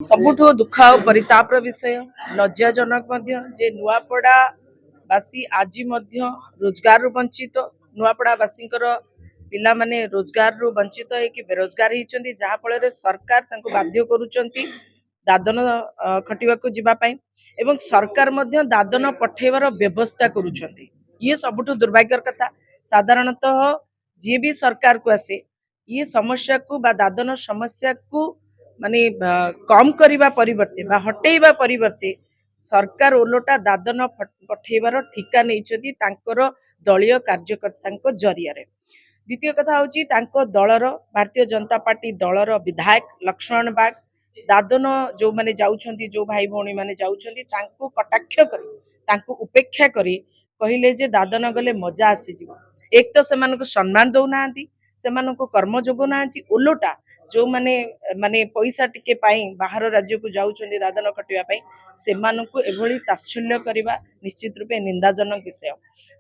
सबुठु दुख और परिताप विषय लज्जाजनक जे नुआपड़ा बासी आज रोजगार रु वंचित नुआपड़ा बासी पिला माने रोजगार रु वंचित है बेरोजगार होती जहाँफल सरकार बाध्य करुँच दादन खटिवा जावाई एवं सरकार दादन पठेबार व्यवस्था करुँच ये सबुठु दुर्भाग्यर कथा। साधारणतः जी भी सरकार को आसे ये समस्या को बा दादन समस्या को माने कम करने परिवर्ते बा हटेबा परिवर्ते सरकार ओलोटा दादन पठेबार ठिका नहीं दलीय कार्यकर्ता जरिया। द्वितीय कथा हूँ दलर भारतीय जनता पार्टी दलर विधायक लक्ष्मण बाग दादन जो माने जाउछंती जो भाई भौणी माने जाउछंती तांको कटाक्ष करी उपेक्षा करी कहले जे दादन गले मजा आसी जीव। एक तो सेमानको सम्मान दउनांती सेमानको कर्म जोगो नांती ओलोटा जो माने माने पैसा टिके पाई बाहर राज्य को जाउछंती दादन खटिवा पाई सेमानको एभली ताच्छल्य करबा निश्चित रूपे निंदाजनक विषय।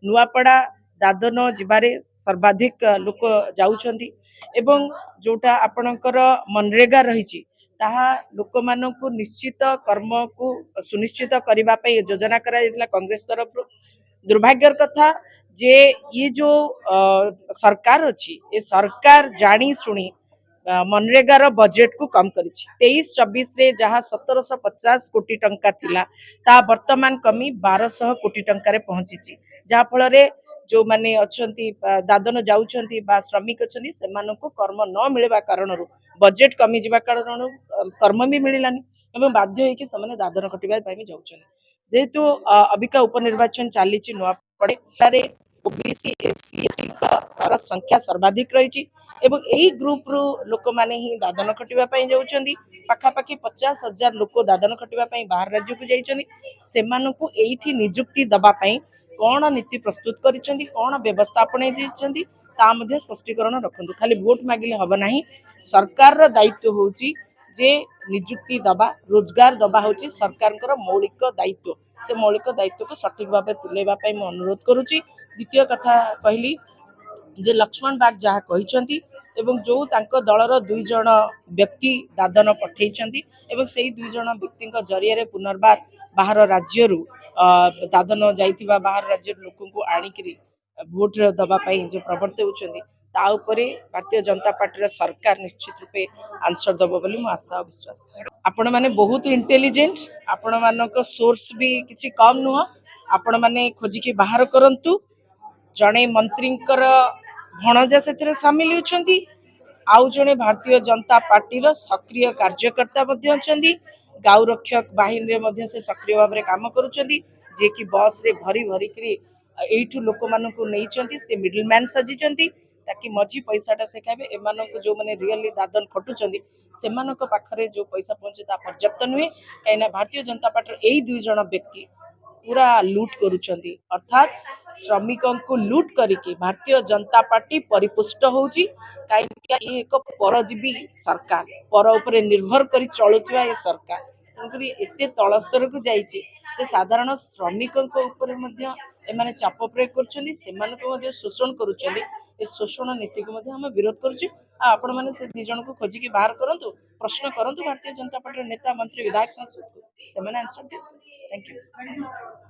नुआपड़ा दादन जिबारे सर्वाधिक लोक जाउछंती एवं जोटा आपणकर मनरेगा रही ताहा लोक मानकु निश्चित कर्म को सुनिश्चित करबा पाई योजना करा जेतला कांग्रेस तरफ। दुर्भाग्यर कथा जे ये जो सरकार अच्छी ये सरकार जानी शुणी मनरेगार बजेट को कम करी 23-24 रे जहाँ 1750 कोटी टंका थिला ता वर्तमान कमी 1200 कोटी टंका रे पहुंची जहाँ फल रे जो माने अच्छंती दादन जाउछंती बा श्रमिक अच्छंती सेमानको कर्म न मिलवा कारण बजेट कमी जिबा कारण कर्म भी मिलानी एवं बाध्य होइके समाने दादन कटिबा पाई जाउछन। जेहेतु अबिका उपनिर्वाचन चली नुआपड़े ओबीसी एससी एसटी का संख्या सर्वाधिक रही एवं यही ग्रुप रु लोक माने ही दादन खटिबा पाई जाउछंती पाखापाखि 50,000 लोक दादन खटिबा पाई बाहर राज्य को जाइछंती सेमानकु एठी नियुक्ति दबा पाई कौन नीति प्रस्तुत करिसेंती कौन व्यवस्था अपने दिसेंती ता मध्ये स्पष्टीकरण रखंतु। खाली वोट मागिले हब नाही सरकार रो दायित्व होउची जे नियुक्ति दबा रोजगार दबा होउची सरकार मौलिक दायित्व से मौलिक दायित्व को सठिक भाव तुलेबा पाई मैं अनुरोध करुची। द्वितीय कथा कहली जे लक्ष्मण बाग जहाँ कहिसेंती एवं जो तांको दलर 2 जण व्यक्ति दादन पठेइछंती एवं सेही 2 जण व्यक्ति जरिया पुनर्बार बाहर राज्य दादन जाइथिबा बाहर राज्य लोक को आनिकरी भोट दबा पाई जो प्रवर्तित होउछंती ता उपरे भारतीय जनता पार्टी सरकार निश्चित रूपे आंसर दबो बोली मो आशा विश्वास। आपण माने बहुत इंटेलिजेंट आपण मानक सोर्स भी किछि कम नुह आपण माने खोजिकी बाहर करंतु जड़े मंत्री भणजा से सामिल होती आउ जड़े भारतीय जनता पार्टी सक्रिय कार्यकर्ता गाँव रक्षक बाहिनी से सक्रिय भाव में काम करुँच जे कि बस रे भरी भरिकी यू लोक मानक से मिडिल मैन सजी ताकि मझी पैसाटा से खाए एम जो मैंने रियली दादन खटुंट से पाखे जो पैसा पहुंचे पर्याप्त नुहे कहीं भारतीय जनता पार्टी यही 2 जण व्यक्ति पूरा लूट करुछंती अर्थात श्रमिकों को लूट करके भारतीय जनता पार्टी परिपुष्ट होउची कहीं एक परजीवी सरकार पर उपरे निर्भर करी चलुथिबा ये सरकार तेणुकरी एते तल स्तर को जाइए जे साधारण श्रमिकों ऊपर एमाने चाप प्रयोग करछंती सेमानको मध्ये शोषण करुछंती ए शोषण नीति को मध्ये हम विरोध करुछु। आपण माने से 2 जण को खोजी के बाहर करंतु प्रश्न करंतु भारतीय जनता पार्टी नेता मंत्री विधायक सांसद से मैंने आंसर दियो। Thank you.